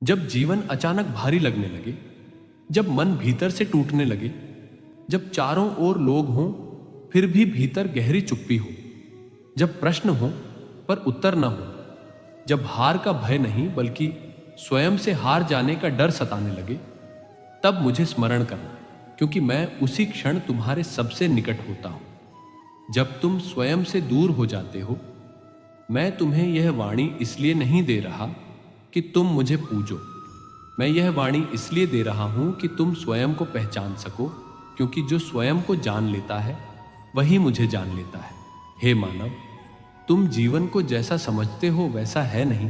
जब जीवन अचानक भारी लगने लगे, जब मन भीतर से टूटने लगे, जब चारों ओर लोग हों फिर भी भीतर गहरी चुप्पी हो, जब प्रश्न हो पर उत्तर न हो, जब हार का भय नहीं बल्कि स्वयं से हार जाने का डर सताने लगे, तब मुझे स्मरण करना, क्योंकि मैं उसी क्षण तुम्हारे सबसे निकट होता हूं। जब तुम स्वयं से दूर हो जाते हो, मैं तुम्हें यह वाणी इसलिए नहीं दे रहा कि तुम मुझे पूजो, मैं यह वाणी इसलिए दे रहा हूं कि तुम स्वयं को पहचान सको, क्योंकि जो स्वयं को जान लेता है वही मुझे जान लेता है। हे मानव, तुम जीवन को जैसा समझते हो वैसा है नहीं,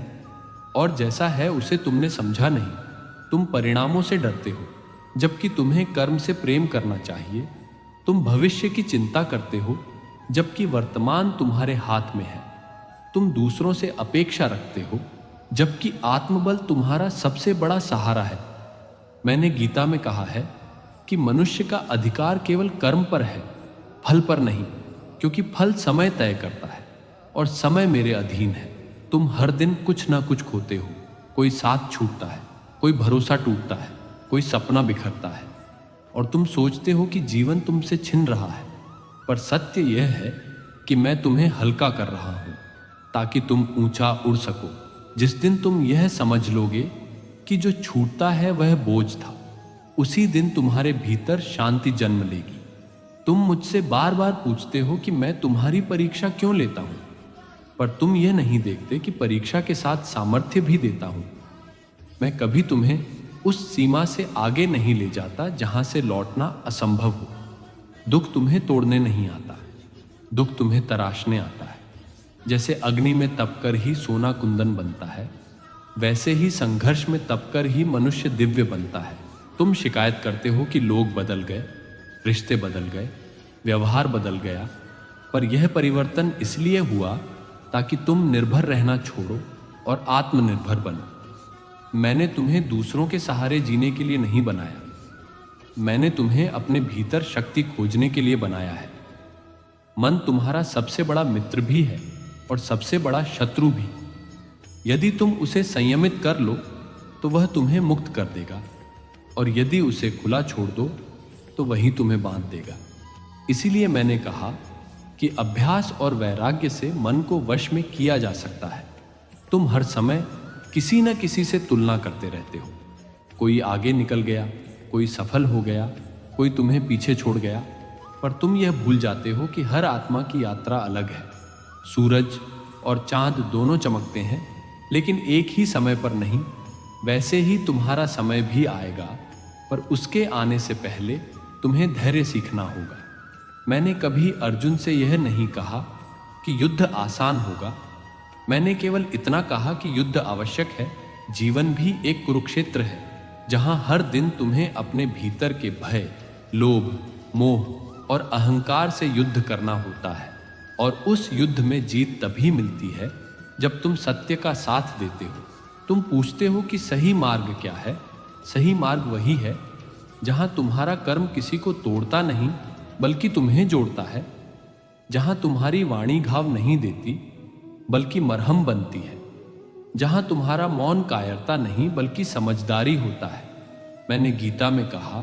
और जैसा है उसे तुमने समझा नहीं। तुम परिणामों से डरते हो, जबकि तुम्हें कर्म से प्रेम करना चाहिए। तुम भविष्य की चिंता करते हो, जबकि वर्तमान तुम्हारे हाथ में है। तुम दूसरों से अपेक्षा रखते हो, जबकि आत्मबल तुम्हारा सबसे बड़ा सहारा है। मैंने गीता में कहा है कि मनुष्य का अधिकार केवल कर्म पर है, फल पर नहीं, क्योंकि फल समय तय करता है और समय मेरे अधीन है। तुम हर दिन कुछ ना कुछ खोते हो, कोई साथ छूटता है, कोई भरोसा टूटता है, कोई सपना बिखरता है, और तुम सोचते हो कि जीवन तुमसे छिन रहा है। पर सत्य यह है कि मैं तुम्हें हल्का कर रहा हूं, ताकि तुम ऊंचा उड़ सको। जिस दिन तुम यह समझ लोगे कि जो छूटता है वह बोझ था, उसी दिन तुम्हारे भीतर शांति जन्म लेगी। तुम मुझसे बार बार पूछते हो कि मैं तुम्हारी परीक्षा क्यों लेता हूं, पर तुम यह नहीं देखते कि परीक्षा के साथ सामर्थ्य भी देता हूं। मैं कभी तुम्हें उस सीमा से आगे नहीं ले जाता जहां से लौटना असंभव हो। दुख तुम्हें तोड़ने नहीं आता, दुख तुम्हें तराशने आता है। जैसे अग्नि में तपकर ही सोना कुंदन बनता है, वैसे ही संघर्ष में तपकर ही मनुष्य दिव्य बनता है। तुम शिकायत करते हो कि लोग बदल गए, रिश्ते बदल गए, व्यवहार बदल गया, पर यह परिवर्तन इसलिए हुआ ताकि तुम निर्भर रहना छोड़ो और आत्मनिर्भर बनो। मैंने तुम्हें दूसरों के सहारे जीने के लिए नहीं बनाया, मैंने तुम्हें अपने भीतर शक्ति खोजने के लिए बनाया है। मन तुम्हारा सबसे बड़ा मित्र भी है और सबसे बड़ा शत्रु भी। यदि तुम उसे संयमित कर लो तो वह तुम्हें मुक्त कर देगा, और यदि उसे खुला छोड़ दो तो वही तुम्हें बांध देगा। इसीलिए मैंने कहा कि अभ्यास और वैराग्य से मन को वश में किया जा सकता है। तुम हर समय किसी न किसी से तुलना करते रहते हो। कोई आगे निकल गया, कोई सफल हो गया, कोई तुम्हें पीछे छोड़ गया, पर तुम यह भूल जाते हो कि हर आत्मा की यात्रा अलग है। सूरज और चांद दोनों चमकते हैं, लेकिन एक ही समय पर नहीं। वैसे ही तुम्हारा समय भी आएगा, पर उसके आने से पहले तुम्हें धैर्य सीखना होगा। मैंने कभी अर्जुन से यह नहीं कहा कि युद्ध आसान होगा, मैंने केवल इतना कहा कि युद्ध आवश्यक है। जीवन भी एक कुरुक्षेत्र है, जहां हर दिन तुम्हें अपने भीतर के भय, लोभ, मोह और अहंकार से युद्ध करना होता है। और उस युद्ध में जीत तभी मिलती है जब तुम सत्य का साथ देते हो। तुम पूछते हो कि सही मार्ग क्या है? सही मार्ग वही है जहां तुम्हारा कर्म किसी को तोड़ता नहीं बल्कि तुम्हें जोड़ता है, जहां तुम्हारी वाणी घाव नहीं देती बल्कि मरहम बनती है, जहां तुम्हारा मौन कायरता नहीं बल्कि समझदारी होता है। मैंने गीता में कहा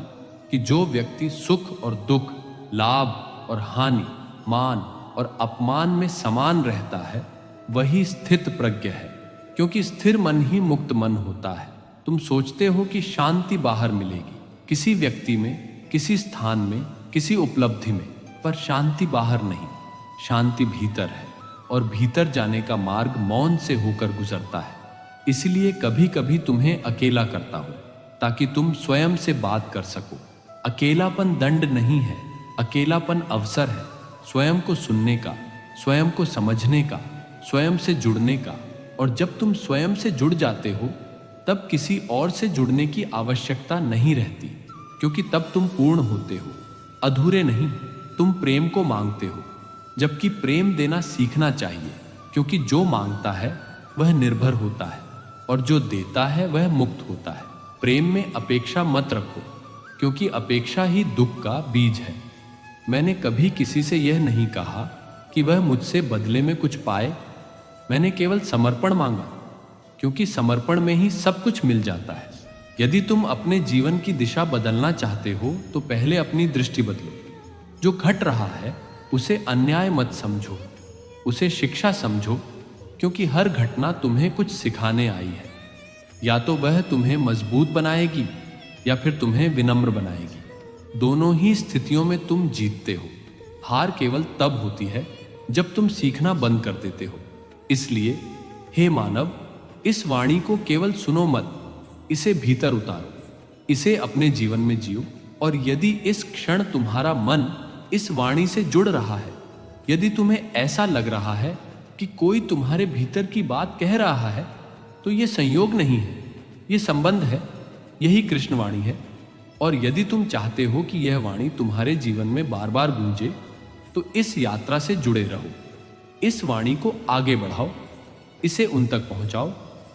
कि जो व्यक्ति सुख और दुख, लाभ और हानि, मान और अपमान में समान रहता है वही स्थित प्रज्ञ है, क्योंकि स्थिर मन ही मुक्त मन होता है। तुम सोचते हो कि शांति बाहर मिलेगी, किसी व्यक्ति में, किसी स्थान में, किसी उपलब्धि में, पर शांति बाहर नहीं, शांति भीतर है, और भीतर जाने का मार्ग मौन से होकर गुजरता है। इसलिए कभी कभी तुम्हें अकेला करता हूं, ताकि तुम स्वयं से बात कर सको। अकेलापन दंड नहीं है, अकेलापन अवसर है स्वयं को सुनने का, स्वयं को समझने का, स्वयं से जुड़ने का। और जब तुम स्वयं से जुड़ जाते हो तब किसी और से जुड़ने की आवश्यकता नहीं रहती, क्योंकि तब तुम पूर्ण होते हो, अधूरे नहीं। तुम प्रेम को मांगते हो, जबकि प्रेम देना सीखना चाहिए, क्योंकि जो मांगता है वह निर्भर होता है और जो देता है वह मुक्त होता है। प्रेम में अपेक्षा मत रखो, क्योंकि अपेक्षा ही दुख का बीज है। मैंने कभी किसी से यह नहीं कहा कि वह मुझसे बदले में कुछ पाए, मैंने केवल समर्पण मांगा, क्योंकि समर्पण में ही सब कुछ मिल जाता है। यदि तुम अपने जीवन की दिशा बदलना चाहते हो तो पहले अपनी दृष्टि बदलो। जो घट रहा है उसे अन्याय मत समझो, उसे शिक्षा समझो, क्योंकि हर घटना तुम्हें कुछ सिखाने आई है। या तो वह तुम्हें मजबूत बनाएगी या फिर तुम्हें विनम्र बनाएगी। दोनों ही स्थितियों में तुम जीतते हो। हार केवल तब होती है जब तुम सीखना बंद कर देते हो। इसलिए हे मानव, इस वाणी को केवल सुनो मत, इसे भीतर उतारो, इसे अपने जीवन में जियो। और यदि इस क्षण तुम्हारा मन इस वाणी से जुड़ रहा है, यदि तुम्हें ऐसा लग रहा है कि कोई तुम्हारे भीतर की बात कह रहा है, तो यह संयोग नहीं है, यह संबंध है, यही कृष्ण वाणी है। और यदि तुम चाहते हो कि यह वाणी तुम्हारे जीवन में बार बार गूंजे, तो इस यात्रा से जुड़े रहो। इस वाणी को आगे बढ़ाओ, इसे उन तक पहुंचाओ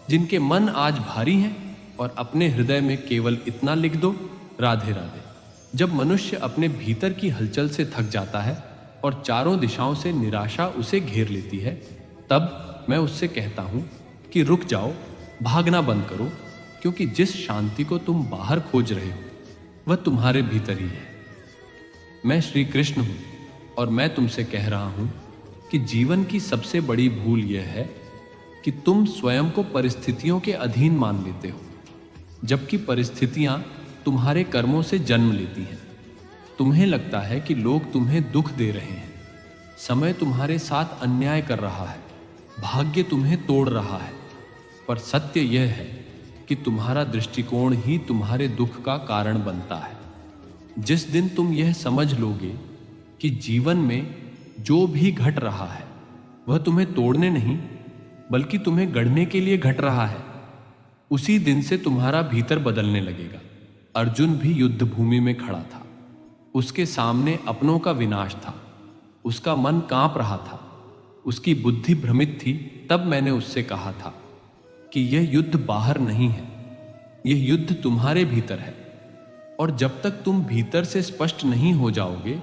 जिनके मन आज भारी हैं, और अपने हृदय में केवल इतना लिख दो, राधे राधे। जब मनुष्य अपने भीतर की हलचल से थक जाता है और चारों दिशाओं से निराशा उसे घेर लेती है, तब मैं उससे कहता हूं कि रुक जाओ, भागना बंद करो, क्योंकि जिस शांति को तुम बाहर खोज रहे हो वह तुम्हारे भीतर ही है। मैं श्री कृष्ण हूं और मैं तुमसे कह रहा हूं कि जीवन की सबसे बड़ी भूल यह है कि तुम स्वयं को परिस्थितियों के अधीन मान लेते हो, जबकि परिस्थितियां तुम्हारे कर्मों से जन्म लेती हैं। तुम्हें लगता है कि लोग तुम्हें दुख दे रहे हैं, समय तुम्हारे साथ अन्याय कर रहा है, भाग्य तुम्हें तोड़ रहा है, पर सत्य यह है कि तुम्हारा दृष्टिकोण ही तुम्हारे दुख का कारण बनता है। जिस दिन तुम यह समझ लोगे कि जीवन में जो भी घट रहा है वह तुम्हें तोड़ने नहीं बल्कि तुम्हें गढ़ने के लिए घट रहा है, उसी दिन से तुम्हारा भीतर बदलने लगेगा। अर्जुन भी युद्ध भूमि में खड़ा था, उसके सामने अपनों का विनाश था, उसका मन कांप रहा था, उसकी बुद्धि भ्रमित थी। तब मैंने उससे कहा था कि यह युद्ध बाहर नहीं है, यह युद्ध तुम्हारे भीतर है। और जब तक तुम भीतर से स्पष्ट नहीं हो जाओगे,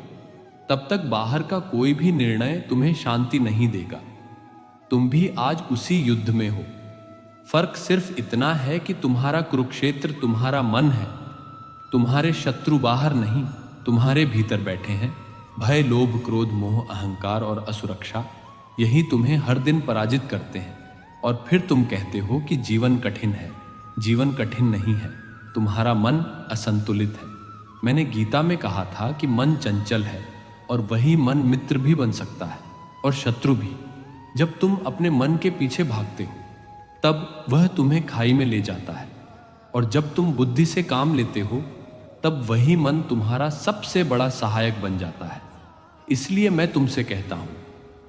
तब तक बाहर का कोई भी निर्णय तुम्हें शांति नहीं देगा। तुम भी आज उसी युद्ध में हो। फर्क सिर्फ इतना है कि तुम्हारा कुरुक्षेत्र तुम्हारा मन है। तुम्हारे शत्रु बाहर नहीं, तुम्हारे भीतर बैठे हैं। भय, लोभ, क्रोध, मोह, अहंकार और असुरक्षा, यही तुम्हें हर दिन पराजित करते हैं। और फिर तुम कहते हो कि जीवन कठिन है। जीवन कठिन नहीं है, तुम्हारा मन असंतुलित है। मैंने गीता में कहा था कि मन चंचल है और वही मन मित्र भी बन सकता है और शत्रु भी। जब तुम अपने मन के पीछे भागते हो तब वह तुम्हें खाई में ले जाता है, और जब तुम बुद्धि से काम लेते हो तब वही मन तुम्हारा सबसे बड़ा सहायक बन जाता है। इसलिए मैं तुमसे कहता हूं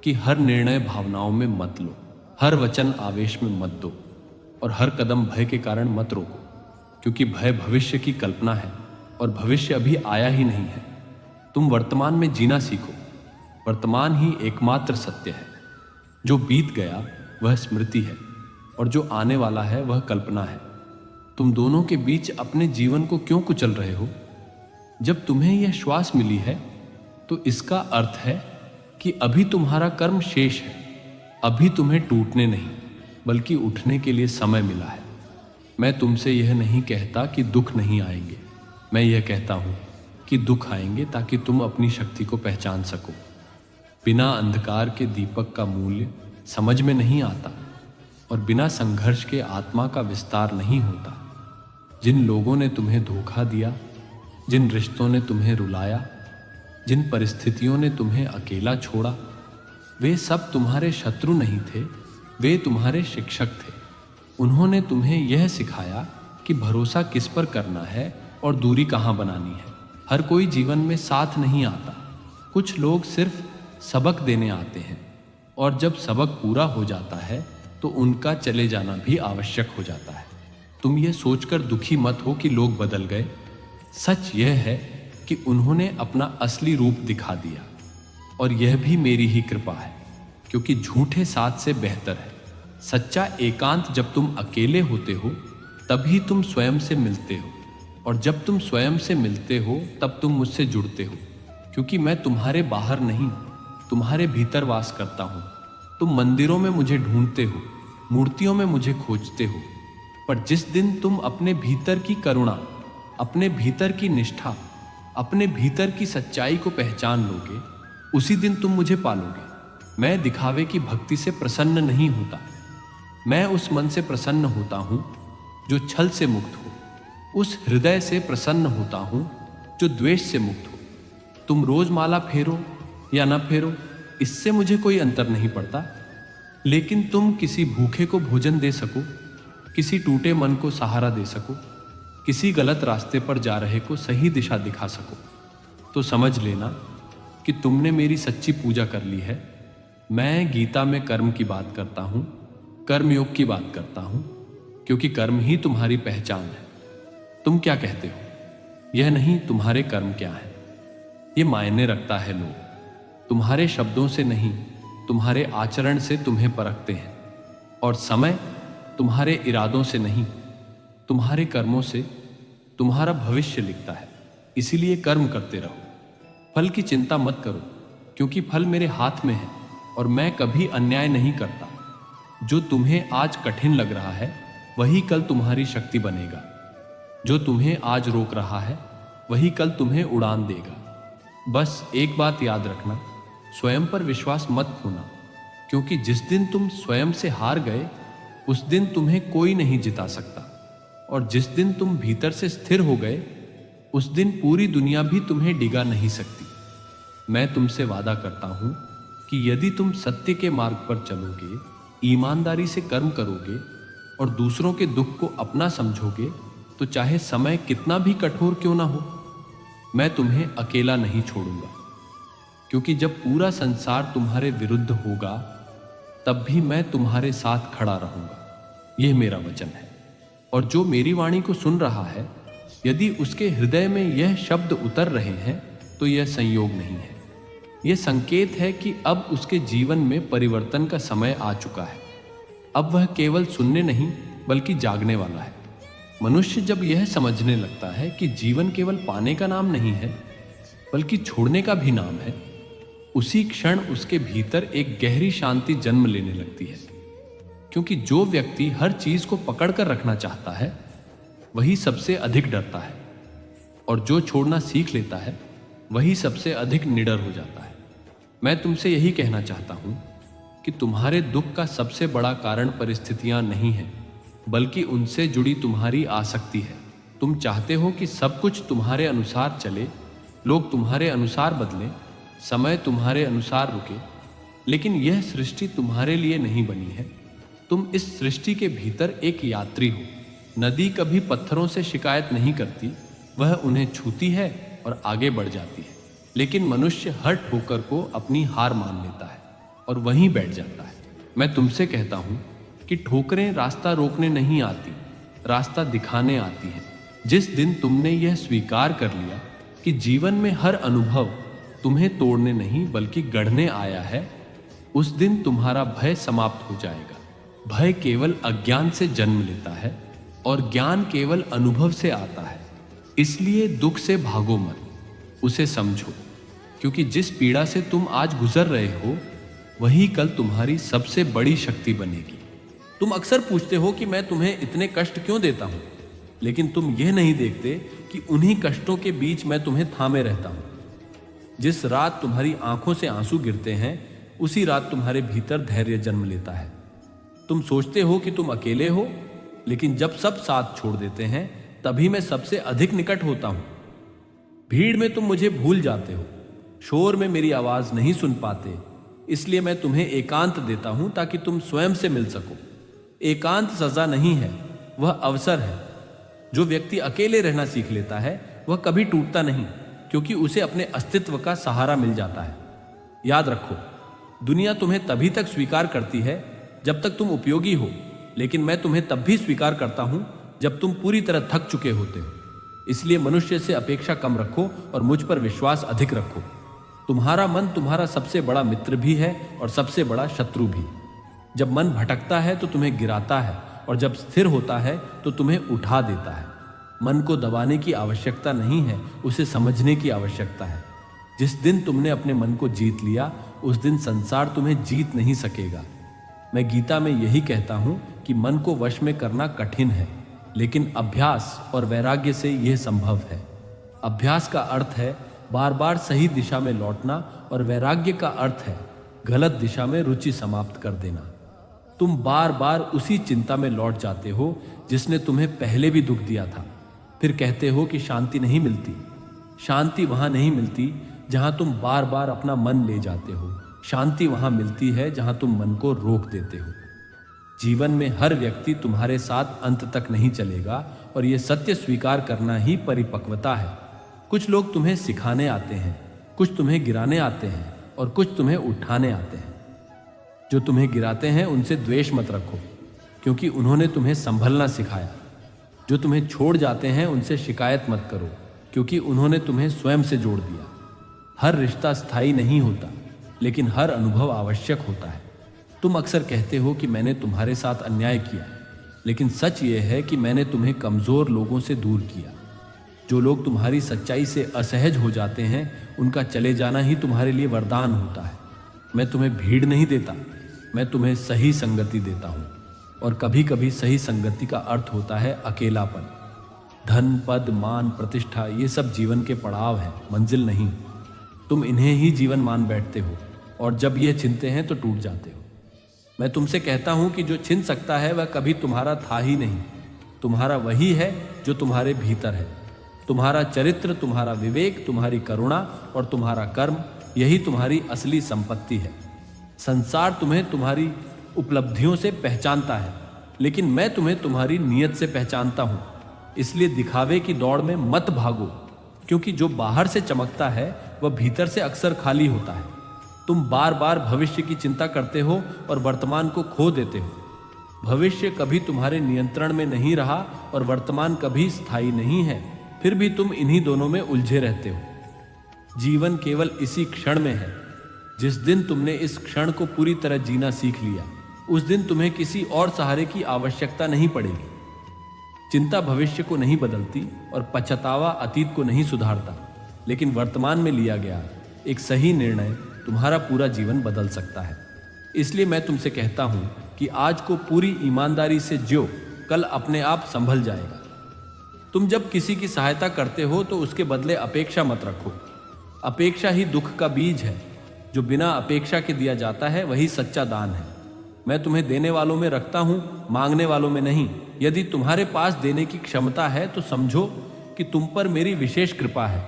कि हर निर्णय भावनाओं में मत लो, हर वचन आवेश में मत दो, और हर कदम भय के कारण मत रोको, क्योंकि भय भविष्य की कल्पना है और भविष्य अभी आया ही नहीं है। तुम वर्तमान में जीना सीखो। वर्तमान ही एकमात्र सत्य है। जो बीत गया वह स्मृति है और जो आने वाला है वह कल्पना है। तुम दोनों के बीच अपने जीवन को क्यों कुचल रहे हो? जब तुम्हें यह श्वास मिली है तो इसका अर्थ है कि अभी तुम्हारा कर्म शेष है। अभी तुम्हें टूटने नहीं बल्कि उठने के लिए समय मिला है। मैं तुमसे यह नहीं कहता कि दुख नहीं आएंगे, मैं यह कहता हूं कि दुख आएंगे ताकि तुम अपनी शक्ति को पहचान सको। बिना अंधकार के दीपक का मूल्य समझ में नहीं आता और बिना संघर्ष के आत्मा का विस्तार नहीं होता। जिन लोगों ने तुम्हें धोखा दिया, जिन रिश्तों ने तुम्हें रुलाया, जिन परिस्थितियों ने तुम्हें अकेला छोड़ा, वे सब तुम्हारे शत्रु नहीं थे, वे तुम्हारे शिक्षक थे। उन्होंने तुम्हें यह सिखाया कि भरोसा किस पर करना है और दूरी कहाँ बनानी है। हर कोई जीवन में साथ नहीं आता। कुछ लोग सिर्फ सबक देने आते हैं, और जब सबक पूरा हो जाता है तो उनका चले जाना भी आवश्यक हो जाता है। तुम ये सोचकर दुखी मत हो कि लोग बदल गए। सच यह है कि उन्होंने अपना असली रूप दिखा दिया, और यह भी मेरी ही कृपा है, क्योंकि झूठे साथ से बेहतर है सच्चा एकांत। जब तुम अकेले होते हो तभी तुम स्वयं से मिलते हो, और जब तुम स्वयं से मिलते हो तब तुम मुझसे जुड़ते हो, क्योंकि मैं तुम्हारे बाहर नहीं, तुम्हारे भीतर वास करता हूँ। तुम मंदिरों में मुझे ढूंढते हो, मूर्तियों में मुझे खोजते हो, पर जिस दिन तुम अपने भीतर की करुणा, अपने भीतर की निष्ठा, अपने भीतर की सच्चाई को पहचान लोगे, उसी दिन तुम मुझे पालोगे। मैं दिखावे की भक्ति से प्रसन्न नहीं होता। मैं उस मन से प्रसन्न होता हूं जो छल से मुक्त हो, उस हृदय से प्रसन्न होता हूं जो द्वेष से मुक्त हो। तुम रोज माला फेरो या न फेरो, इससे मुझे कोई अंतर नहीं पड़ता, लेकिन तुम किसी भूखे को भोजन दे सको, किसी टूटे मन को सहारा दे सको, किसी गलत रास्ते पर जा रहे को सही दिशा दिखा सको, तो समझ लेना कि तुमने मेरी सच्ची पूजा कर ली है। मैं गीता में कर्म की बात करता हूं, कर्मयोग की बात करता हूं, क्योंकि कर्म ही तुम्हारी पहचान है। तुम क्या कहते हो, यह नहीं तुम्हारे कर्म क्या है। ये मायने रखता है। लोग तुम्हारे शब्दों से नहीं, तुम्हारे आचरण से तुम्हें परखते हैं, और समय तुम्हारे इरादों से नहीं, तुम्हारे कर्मों से तुम्हारा भविष्य लिखता है। इसीलिए कर्म करते रहो, फल की चिंता मत करो, क्योंकि फल मेरे हाथ में है और मैं कभी अन्याय नहीं करता। जो तुम्हें आज कठिन लग रहा है वही कल तुम्हारी शक्ति बनेगा। जो तुम्हें आज रोक रहा है वही कल तुम्हें उड़ान देगा। बस एक बात याद रखना, स्वयं पर विश्वास मत खोना, क्योंकि जिस दिन तुम स्वयं से हार गए उस दिन तुम्हें कोई नहीं जिता सकता, और जिस दिन तुम भीतर से स्थिर हो गए उस दिन पूरी दुनिया भी तुम्हें डिगा नहीं सकती। मैं तुमसे वादा करता हूं कि यदि तुम सत्य के मार्ग पर चलोगे, ईमानदारी से कर्म करोगे और दूसरों के दुख को अपना समझोगे, तो चाहे समय कितना भी कठोर क्यों ना हो, मैं तुम्हें अकेला नहीं छोड़ूंगा। क्योंकि जब पूरा संसार तुम्हारे विरुद्ध होगा तब भी मैं तुम्हारे साथ खड़ा रहूंगा। यह मेरा वचन है। और जो मेरी वाणी को सुन रहा है, यदि उसके हृदय में यह शब्द उतर रहे हैं तो यह संयोग नहीं है, यह संकेत है कि अब उसके जीवन में परिवर्तन का समय आ चुका है। अब वह केवल सुनने नहीं बल्कि जागने वाला है। मनुष्य जब यह समझने लगता है कि जीवन केवल पाने का नाम नहीं है बल्कि छोड़ने का भी नाम है, उसी क्षण उसके भीतर एक गहरी शांति जन्म लेने लगती है। क्योंकि जो व्यक्ति हर चीज को पकड़ कर रखना चाहता है वही सबसे अधिक डरता है, और जो छोड़ना सीख लेता है वही सबसे अधिक निडर हो जाता है। मैं तुमसे यही कहना चाहता हूं कि तुम्हारे दुख का सबसे बड़ा कारण परिस्थितियां नहीं है, बल्कि उनसे जुड़ी तुम्हारी आसक्ति है। तुम चाहते हो कि सब कुछ तुम्हारे अनुसार चले, लोग तुम्हारे अनुसार बदलें, समय तुम्हारे अनुसार रुके, लेकिन यह सृष्टि तुम्हारे लिए नहीं बनी है। तुम इस सृष्टि के भीतर एक यात्री हो। नदी कभी पत्थरों से शिकायत नहीं करती, वह उन्हें छूती है और आगे बढ़ जाती है। लेकिन मनुष्य हर ठोकर को अपनी हार मान लेता है और वहीं बैठ जाता है। मैं तुमसे कहता हूं कि ठोकरें रास्ता रोकने नहीं आती, रास्ता दिखाने आती हैं। जिस दिन तुमने यह स्वीकार कर लिया कि जीवन में हर अनुभव तुम्हें तोड़ने नहीं बल्कि गढ़ने आया है, उस दिन तुम्हारा भय समाप्त हो जाएगा। भय केवल अज्ञान से जन्म लेता है और ज्ञान केवल अनुभव से आता है। इसलिए दुख से भागो मत, उसे समझो, क्योंकि जिस पीड़ा से तुम आज गुजर रहे हो वही कल तुम्हारी सबसे बड़ी शक्ति बनेगी। तुम अक्सर पूछते हो कि मैं तुम्हें इतने कष्ट क्यों देता हूं, लेकिन तुम यह नहीं देखते कि उन्हीं कष्टों के बीच मैं तुम्हें थामे रहता हूं। जिस रात तुम्हारी आंखों से आंसू गिरते हैं उसी रात तुम्हारे भीतर धैर्य जन्म लेता है। तुम सोचते हो कि तुम अकेले हो, लेकिन जब सब साथ छोड़ देते हैं तभी मैं सबसे अधिक निकट होता हूं। भीड़ में तुम मुझे भूल जाते हो, शोर में मेरी आवाज नहीं सुन पाते, इसलिए मैं तुम्हें एकांत देता हूं ताकि तुम स्वयं से मिल सको। एकांत सजा नहीं है, वह अवसर है। जो व्यक्ति अकेले रहना सीख लेता है वह कभी टूटता नहीं, क्योंकि उसे अपने अस्तित्व का सहारा मिल जाता है। याद रखो, दुनिया तुम्हें तभी तक स्वीकार करती है जब तक तुम उपयोगी हो, लेकिन मैं तुम्हें तब भी स्वीकार करता हूं जब तुम पूरी तरह थक चुके होते हो। इसलिए मनुष्य से अपेक्षा कम रखो और मुझ पर विश्वास अधिक रखो। तुम्हारा मन तुम्हारा सबसे बड़ा मित्र भी है और सबसे बड़ा शत्रु भी। जब मन भटकता है तो तुम्हें गिराता है, और जब स्थिर होता है तो तुम्हें उठा देता है। मन को दबाने की आवश्यकता नहीं है, उसे समझने की आवश्यकता है। जिस दिन तुमने अपने मन को जीत लिया उस दिन संसार तुम्हें जीत नहीं सकेगा। मैं गीता में यही कहता हूं कि मन को वश में करना कठिन है, लेकिन अभ्यास और वैराग्य से यह संभव है। अभ्यास का अर्थ है बार बार सही दिशा में लौटना और वैराग्य का अर्थ है गलत दिशा में रुचि समाप्त कर देना। तुम बार बार उसी चिंता में लौट जाते हो जिसने तुम्हें पहले भी दुख दिया था। फिर कहते हो कि शांति नहीं मिलती। शांति वहां नहीं मिलती जहां तुम बार बार अपना मन ले जाते हो। शांति वहां मिलती है जहां तुम मन को रोक देते हो। जीवन में हर व्यक्ति तुम्हारे साथ अंत तक नहीं चलेगा और यह सत्य स्वीकार करना ही परिपक्वता है। कुछ लोग तुम्हें सिखाने आते हैं, कुछ तुम्हें गिराने आते हैं और कुछ तुम्हें उठाने आते हैं। जो तुम्हें गिराते हैं उनसे द्वेष मत रखो, क्योंकि उन्होंने तुम्हें संभलना सिखाया। जो तुम्हें छोड़ जाते हैं उनसे शिकायत मत करो, क्योंकि उन्होंने तुम्हें स्वयं से जोड़ दिया। हर रिश्ता स्थायी नहीं होता, लेकिन हर अनुभव आवश्यक होता है। तुम अक्सर कहते हो कि मैंने तुम्हारे साथ अन्याय किया, लेकिन सच यह है कि मैंने तुम्हें कमजोर लोगों से दूर किया। जो लोग तुम्हारी सच्चाई से असहज हो जाते हैं, उनका चले जाना ही तुम्हारे लिए वरदान होता है। मैं तुम्हें भीड़ नहीं देता, मैं तुम्हें सही संगति देता हूं। और कभी कभी सही संगति का अर्थ होता है अकेलापन। धन, पद, मान, प्रतिष्ठा ये सब जीवन के पड़ाव हैं, मंजिल नहीं। तुम इन्हें ही जीवन मान बैठते हो और जब ये छिनते हैं तो टूट जाते हो। मैं तुमसे कहता हूं कि जो छिन सकता है वह कभी तुम्हारा था ही नहीं। तुम्हारा वही है जो तुम्हारे भीतर है। तुम्हारा चरित्र, तुम्हारा विवेक, तुम्हारी करुणा और तुम्हारा कर्म, यही तुम्हारी असली संपत्ति है। संसार तुम्हें तुम्हारी उपलब्धियों से पहचानता है, लेकिन मैं तुम्हें तुम्हारी नीयत से पहचानता हूं। इसलिए दिखावे की दौड़ में मत भागो, क्योंकि जो बाहर से चमकता है वह भीतर से अक्सर खाली होता है। तुम बार बार भविष्य की चिंता करते हो और वर्तमान को खो देते हो। भविष्य कभी तुम्हारे नियंत्रण में नहीं रहा और वर्तमान कभी स्थायी नहीं है, फिर भी तुम इन्हीं दोनों में उलझे रहते हो। जीवन केवल इसी क्षण में है। जिस दिन तुमने इस क्षण को पूरी तरह जीना सीख लिया, उस दिन तुम्हें किसी और सहारे की आवश्यकता नहीं पड़ेगी। चिंता भविष्य को नहीं बदलती और पछतावा अतीत को नहीं सुधारता, लेकिन वर्तमान में लिया गया एक सही निर्णय तुम्हारा पूरा जीवन बदल सकता है। इसलिए मैं तुमसे कहता हूं कि आज को पूरी ईमानदारी से जियो, कल अपने आप संभल जाएगा। तुम जब किसी की सहायता करते हो तो उसके बदले अपेक्षा मत रखो। अपेक्षा ही दुख का बीज है। जो बिना अपेक्षा के दिया जाता है वही सच्चा दान है। मैं तुम्हें देने वालों में रखता हूं, मांगने वालों में नहीं। यदि तुम्हारे पास देने की क्षमता है तो समझो कि तुम पर मेरी विशेष कृपा है।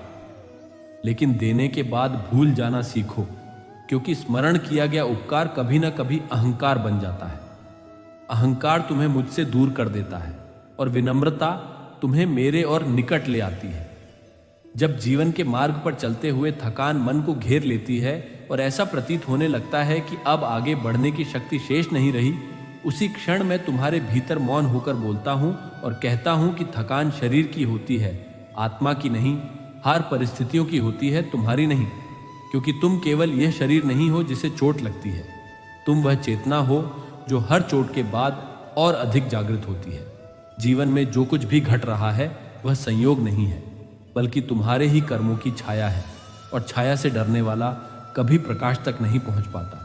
लेकिन देने के बाद भूल जाना सीखो, क्योंकि स्मरण किया गया उपकार कभी न कभी अहंकार बन जाता है। अहंकार तुम्हें मुझसे दूर कर देता है और विनम्रता तुम्हें मेरे और निकट ले आती है। जब जीवन के मार्ग पर चलते हुए थकान मन को घेर लेती है और ऐसा प्रतीत होने लगता है कि अब आगे बढ़ने की शक्ति शेष नहीं रही, उसी क्षण मैं तुम्हारे भीतर मौन होकर बोलता हूं और कहता हूं कि थकान शरीर की होती है, आत्मा की नहीं। हार परिस्थितियों की होती है, तुम्हारी नहीं। क्योंकि तुम केवल यह शरीर नहीं हो जिसे चोट लगती है। तुम वह चेतना हो जो हर चोट के बाद और अधिक जागृत होती है। जीवन में जो कुछ भी घट रहा है वह संयोग नहीं है, बल्कि तुम्हारे ही कर्मों की छाया है। और छाया से डरने वाला कभी प्रकाश तक नहीं पहुंच पाता।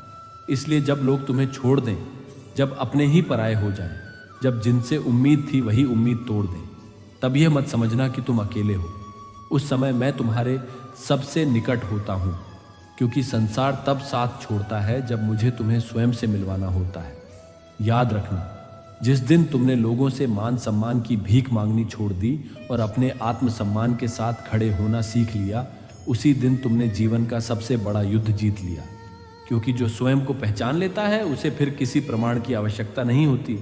इसलिए जब लोग तुम्हें छोड़ दें, जब अपने ही पराये हो जाएं, जब जिनसे उम्मीद थी वही उम्मीद तोड़ दें, तब यह मत समझना कि तुम अकेले हो। उस समय मैं तुम्हारे सबसे निकट होता हूं, क्योंकि संसार तब साथ छोड़ता है जब मुझे तुम्हें स्वयं से मिलवाना होता है। याद रखना, जिस दिन तुमने लोगों से मान सम्मान की भीख मांगनी छोड़ दी और अपने आत्मसम्मान के साथ खड़े होना सीख लिया, उसी दिन तुमने जीवन का सबसे बड़ा युद्ध जीत लिया। क्योंकि जो स्वयं को पहचान लेता है उसे फिर किसी प्रमाण की आवश्यकता नहीं होती।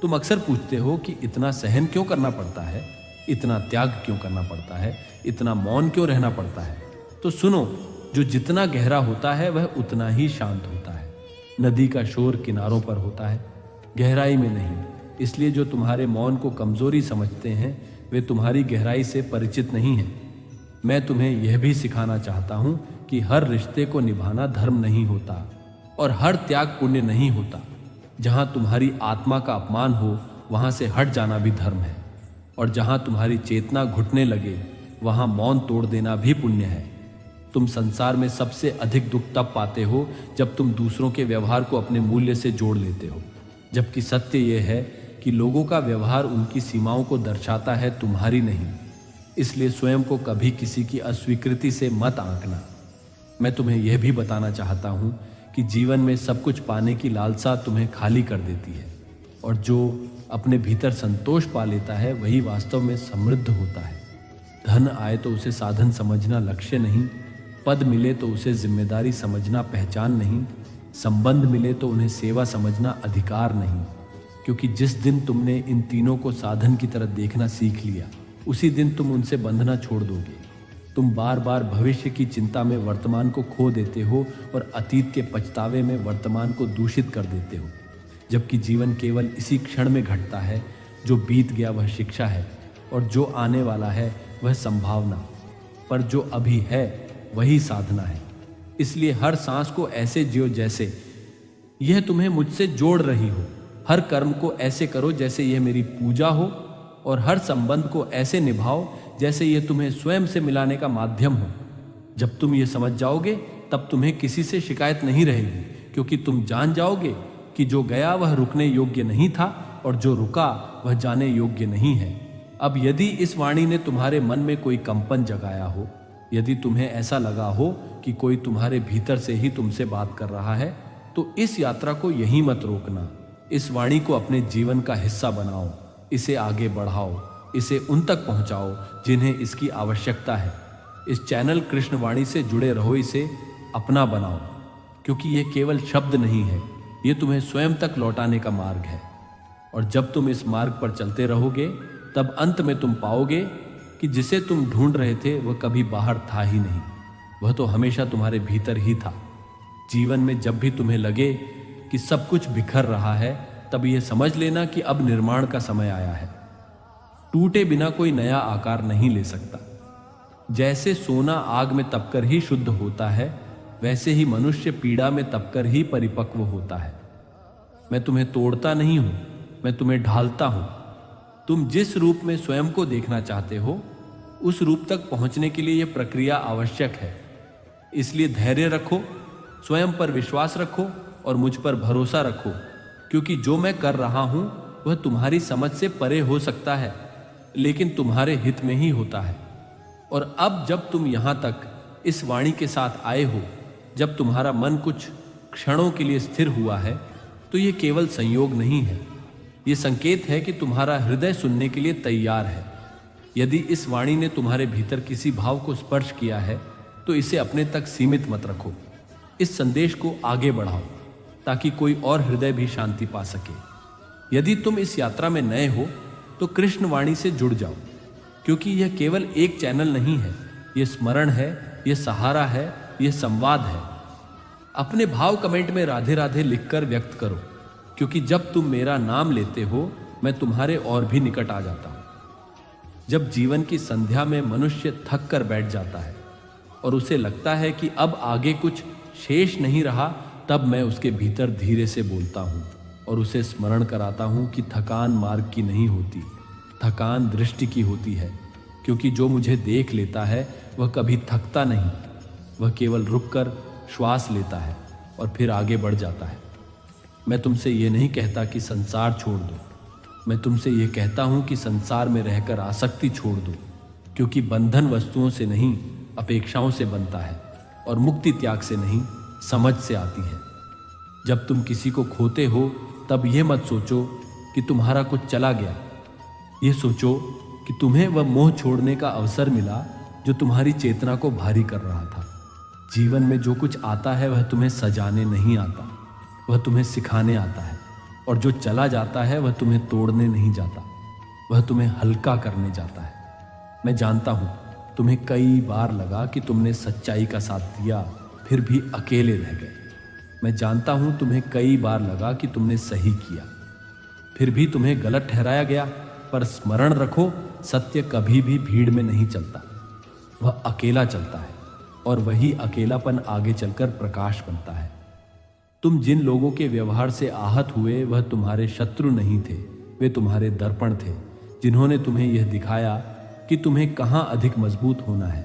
तुम अक्सर पूछते हो कि इतना सहन क्यों करना पड़ता है, इतना त्याग क्यों करना पड़ता है, इतना मौन क्यों रहना पड़ता है। तो सुनो, जो जितना गहरा होता है वह उतना ही शांत होता है। नदी का शोर किनारों पर होता है, गहराई में नहीं। इसलिए जो तुम्हारे मौन को कमजोरी समझते हैं वे तुम्हारी गहराई से परिचित नहीं हैं। मैं तुम्हें यह भी सिखाना चाहता हूं कि हर रिश्ते को निभाना धर्म नहीं होता और हर त्याग पुण्य नहीं होता। जहां तुम्हारी आत्मा का अपमान हो वहां से हट जाना भी धर्म है, और जहां तुम्हारी चेतना घुटने लगे वहां मौन तोड़ देना भी पुण्य है। तुम संसार में सबसे अधिक दुख तब पाते हो जब तुम दूसरों के व्यवहार को अपने मूल्य से जोड़ लेते हो, जबकि सत्य यह है कि लोगों का व्यवहार उनकी सीमाओं को दर्शाता है, तुम्हारी नहीं। इसलिए स्वयं को कभी किसी की अस्वीकृति से मत आंकना। मैं तुम्हें यह भी बताना चाहता हूं कि जीवन में सब कुछ पाने की लालसा तुम्हें खाली कर देती है, और जो अपने भीतर संतोष पा लेता है वही वास्तव में समृद्ध होता है। धन आए तो उसे साधन समझना लक्ष्य नहीं, पद मिले तो उसे जिम्मेदारी समझना पहचान नहीं, संबंध मिले तो उन्हें सेवा समझना अधिकार नहीं। क्योंकि जिस दिन तुमने इन तीनों को साधन की तरह देखना सीख लिया, उसी दिन तुम उनसे बंधना छोड़ दोगे। तुम बार बार भविष्य की चिंता में वर्तमान को खो देते हो और अतीत के पछतावे में वर्तमान को दूषित कर देते हो, जबकि जीवन केवल इसी क्षण में घटता है। जो बीत गया वह शिक्षा है, और जो आने वाला है वह संभावना, पर जो अभी है वही साधना है। इसलिए हर सांस को ऐसे जियो जैसे यह तुम्हें मुझसे जोड़ रही हो, हर कर्म को ऐसे करो जैसे यह मेरी पूजा हो, और हर संबंध को ऐसे निभाओ जैसे यह तुम्हें स्वयं से मिलाने का माध्यम हो। जब तुम ये समझ जाओगे तब तुम्हें किसी से शिकायत नहीं रहेगी, क्योंकि तुम जान जाओगे कि जो गया वह रुकने योग्य नहीं था, और जो रुका वह जाने योग्य नहीं है। अब यदि इस वाणी ने तुम्हारे मन में कोई कंपन जगाया हो, यदि तुम्हें ऐसा लगा हो कि कोई तुम्हारे भीतर से ही तुमसे बात कर रहा है, तो इस यात्रा को यहीं मत रोकना। इस वाणी को अपने जीवन का हिस्सा बनाओ, इसे आगे बढ़ाओ, इसे उन तक पहुंचाओ जिन्हें इसकी आवश्यकता है। इस चैनल कृष्णवाणी से जुड़े रहो, इसे अपना बनाओ, क्योंकि यह केवल शब्द नहीं है, यह तुम्हें स्वयं तक लौटाने का मार्ग है। और जब तुम इस मार्ग पर चलते रहोगे, तब अंत में तुम पाओगे कि जिसे तुम ढूंढ रहे थे वह कभी बाहर था ही नहीं, वह तो हमेशा तुम्हारे भीतर ही था। जीवन में जब भी तुम्हें लगे कि सब कुछ बिखर रहा है, तब यह समझ लेना कि अब निर्माण का समय आया है। टूटे बिना कोई नया आकार नहीं ले सकता। जैसे सोना आग में तपकर ही शुद्ध होता है, वैसे ही मनुष्य पीड़ा में तपकर ही परिपक्व होता है। मैं तुम्हें तोड़ता नहीं हूं, मैं तुम्हें ढालता हूं। तुम जिस रूप में स्वयं को देखना चाहते हो, उस रूप तक पहुंचने के लिए यह प्रक्रिया आवश्यक है। इसलिए धैर्य रखो, स्वयं पर विश्वास रखो और मुझ पर भरोसा रखो, क्योंकि जो मैं कर रहा हूं वह तुम्हारी समझ से परे हो सकता है, लेकिन तुम्हारे हित में ही होता है। और अब जब तुम यहां तक इस वाणी के साथ आए हो, जब तुम्हारा मन कुछ क्षणों के लिए स्थिर हुआ है, तो यह केवल संयोग नहीं है, यह संकेत है कि तुम्हारा हृदय सुनने के लिए तैयार है। यदि इस वाणी ने तुम्हारे भीतर किसी भाव को स्पर्श किया है, तो इसे अपने तक सीमित मत रखो। इस संदेश को आगे बढ़ाओ, ताकि कोई और हृदय भी शांति पा सके। यदि तुम इस यात्रा में नए हो, तो कृष्ण वाणी से जुड़ जाओ, क्योंकि यह केवल एक चैनल नहीं है, यह स्मरण है, यह सहारा है, यह संवाद है। अपने भाव कमेंट में राधे राधे लिखकर व्यक्त करो, क्योंकि जब तुम मेरा नाम लेते हो, मैं तुम्हारे और भी निकट आ जाता हूं। जब जीवन की संध्या में मनुष्य थक कर बैठ जाता है और उसे लगता है कि अब आगे कुछ शेष नहीं रहा, तब मैं उसके भीतर धीरे से बोलता हूं और उसे स्मरण कराता हूं कि थकान मार्ग की नहीं होती, थकान दृष्टि की होती है। क्योंकि जो मुझे देख लेता है वह कभी थकता नहीं, वह केवल रुककर श्वास लेता है और फिर आगे बढ़ जाता है। मैं तुमसे ये नहीं कहता कि संसार छोड़ दो, मैं तुमसे ये कहता हूं कि संसार में रहकर आसक्ति छोड़ दो, क्योंकि बंधन वस्तुओं से नहीं अपेक्षाओं से बनता है, और मुक्ति त्याग से नहीं समझ से आती है। जब तुम किसी को खोते हो, तब यह मत सोचो कि तुम्हारा कुछ चला गया, ये सोचो कि तुम्हें वह मोह छोड़ने का अवसर मिला जो तुम्हारी चेतना को भारी कर रहा था। जीवन में जो कुछ आता है वह तुम्हें सजाने नहीं आता, वह तुम्हें सिखाने आता है, और जो चला जाता है वह तुम्हें तोड़ने नहीं जाता, वह तुम्हें हल्का करने जाता है। मैं जानता हूं तुम्हें कई बार लगा कि तुमने सच्चाई का साथ दिया, फिर भी अकेले रह गए। मैं जानता हूं तुम्हें कई बार लगा कि तुमने सही किया, फिर भी तुम्हें गलत ठहराया गया। पर स्मरण रखो, सत्य कभी भी भीड़ में नहीं चलता, वह अकेला चलता है, और वही अकेलापन आगे चलकर प्रकाश बनता है। तुम जिन लोगों के व्यवहार से आहत हुए वह तुम्हारे शत्रु नहीं थे, वे तुम्हारे दर्पण थे, जिन्होंने तुम्हें यह दिखाया कि तुम्हें कहाँ अधिक मजबूत होना है।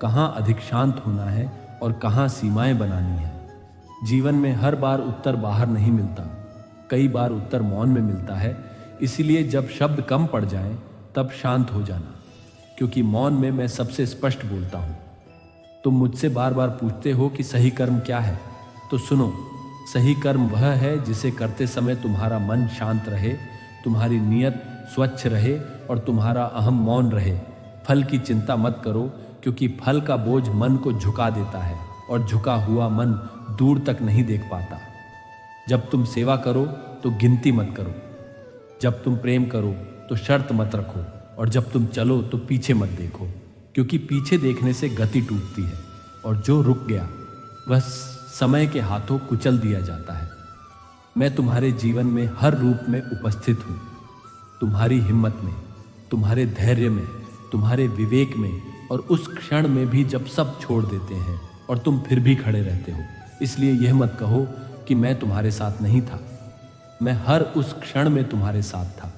कहाँ अधिक शांत होना है और कहाँ सीमाएं बनानी है। जीवन में हर बार उत्तर बाहर नहीं मिलता, कई बार उत्तर मौन में मिलता है। इसीलिए जब शब्द कम पड़ जाएं तब शांत हो जाना, क्योंकि मौन में मैं सबसे स्पष्ट बोलता हूँ। तुम मुझसे बार बार पूछते हो कि सही कर्म क्या है, तो सुनो, सही कर्म वह है जिसे करते समय तुम्हारा मन शांत रहे, तुम्हारी नीयत स्वच्छ रहे और तुम्हारा अहम मौन रहे। फल की चिंता मत करो, क्योंकि फल का बोझ मन को झुका देता है और झुका हुआ मन दूर तक नहीं देख पाता। जब तुम सेवा करो तो गिनती मत करो, जब तुम प्रेम करो तो शर्त मत रखो, और जब तुम चलो तो पीछे मत देखो, क्योंकि पीछे देखने से गति टूटती है और जो रुक गया वह समय के हाथों कुचल दिया जाता है। मैं तुम्हारे जीवन में हर रूप में उपस्थित हूँ, तुम्हारी हिम्मत में, तुम्हारे धैर्य में, तुम्हारे विवेक में, और उस क्षण में भी जब सब छोड़ देते हैं और तुम फिर भी खड़े रहते हो। इसलिए यह मत कहो कि मैं तुम्हारे साथ नहीं था। मैं हर उस क्षण में तुम्हारे साथ था,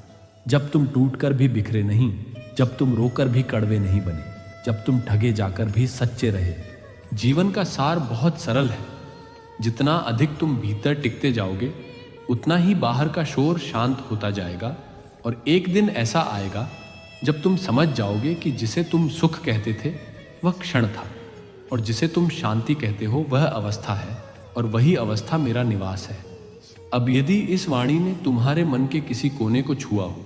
जब तुम टूटकर भी बिखरे नहीं, जब तुम रोकर भी कड़वे नहीं बने, जब तुम ठगे जाकर भी सच्चे रहे। जीवन का सार बहुत सरल है। जितना अधिक तुम भीतर टिकते जाओगे, उतना ही बाहर का शोर शांत होता जाएगा, और एक दिन ऐसा आएगा जब तुम समझ जाओगे कि जिसे तुम सुख कहते थे वह क्षण था, और जिसे तुम शांति कहते हो वह अवस्था है, और वही अवस्था मेरा निवास है। अब यदि इस वाणी ने तुम्हारे मन के किसी कोने को छुआ हो,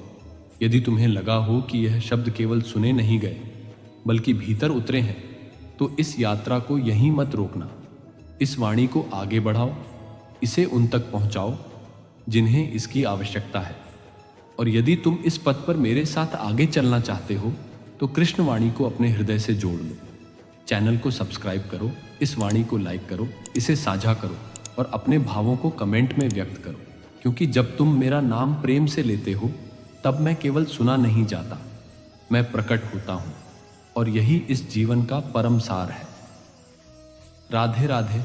यदि तुम्हें लगा हो कि यह शब्द केवल सुने नहीं गए बल्कि भीतर उतरे हैं, तो इस यात्रा को यहीं मत रोकना। इस वाणी को आगे बढ़ाओ, इसे उन तक पहुंचाओ जिन्हें इसकी आवश्यकता है। और यदि तुम इस पथ पर मेरे साथ आगे चलना चाहते हो तो कृष्ण वाणी को अपने हृदय से जोड़ लो। चैनल को सब्सक्राइब करो, इस वाणी को लाइक करो, इसे साझा करो और अपने भावों को कमेंट में व्यक्त करो, क्योंकि जब तुम मेरा नाम प्रेम से लेते हो तब मैं केवल सुना नहीं जाता, मैं प्रकट होता हूँ, और यही इस जीवन का परम सार है। राधे राधे।